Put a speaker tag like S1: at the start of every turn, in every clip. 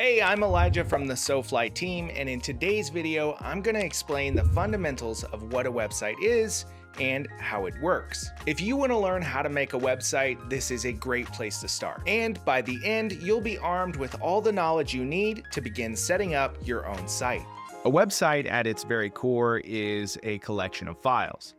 S1: Hey, I'm Elijah from the Soflyy team, and in today's video, I'm going to explain the fundamentals of what a website is and how it works. If you want to learn how to make a website, this is a great place to start. And by the end, you'll be armed with all the knowledge you need to begin setting up your own site.
S2: A website at its very core is a collection of files.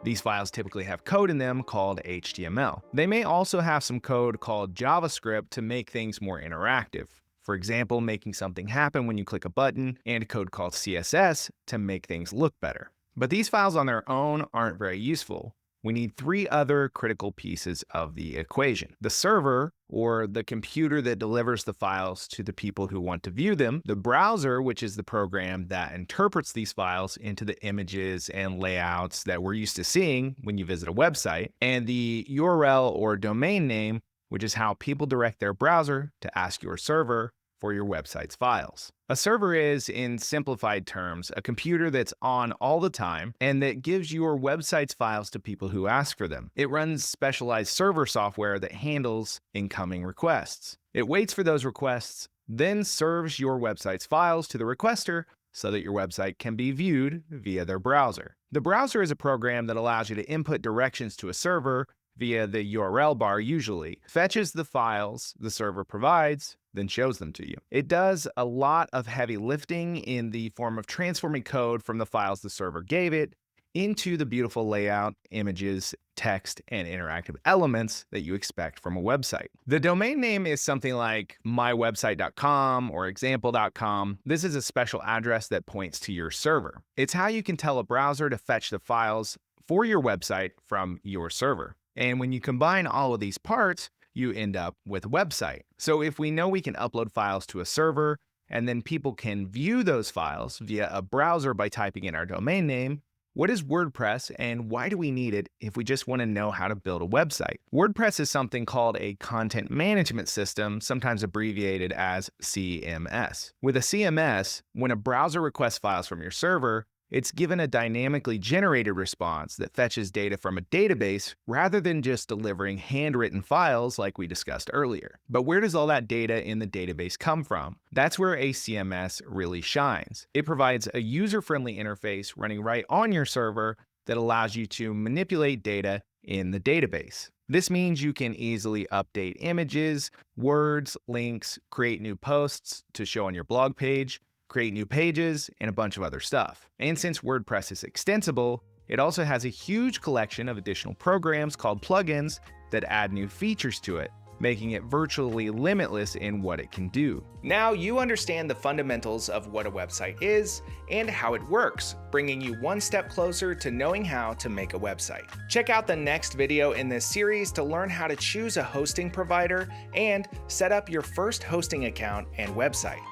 S2: These files typically have code in them called HTML. They may also have some code called JavaScript to make things more interactive. For example, making something happen when you click a button, and code called CSS to make things look better. But these files on their own aren't very useful. We need three other critical pieces of the equation: the server, or the computer that delivers the files to the people who want to view them; the browser, which is the program that interprets these files into the images and layouts that we're used to seeing when you visit a website; and the URL or domain name, which is how people direct their browser to ask your server for your website's files. A server is, in simplified terms, a computer that's on all the time and that gives your website's files to people who ask for them. It runs specialized server software that handles incoming requests. It waits for those requests, then serves your website's files to the requester so that your website can be viewed via their browser. The browser is a program that allows you to input directions to a server via the URL bar usually, fetches the files the server provides, then shows them to you. It does a lot of heavy lifting in the form of transforming code from the files the server gave it into the beautiful layout, images, text, and interactive elements that you expect from a website. The domain name is something like mywebsite.com or example.com. This is a special address that points to your server. It's how you can tell a browser to fetch the files for your website from your server. And when you combine all of these parts, you end up with a website. So if we know we can upload files to a server, and then people can view those files via a browser by typing in our domain name, what is WordPress and why do we need it if we just want to know how to build a website? WordPress is something called a content management system, sometimes abbreviated as CMS. With a CMS, when a browser requests files from your server, it's given a dynamically generated response that fetches data from a database rather than just delivering handwritten files like we discussed earlier. But where does all that data in the database come from? That's where a CMS really shines. It provides a user-friendly interface running right on your server that allows you to manipulate data in the database. This means you can easily update images, words, links, create new posts to show on your blog page, create new pages, and a bunch of other stuff. And since WordPress is extensible, it also has a huge collection of additional programs called plugins that add new features to it, making it virtually limitless in what it can do.
S1: Now you understand the fundamentals of what a website is and how it works, bringing you one step closer to knowing how to make a website. Check out the next video in this series to learn how to choose a hosting provider and set up your first hosting account and website.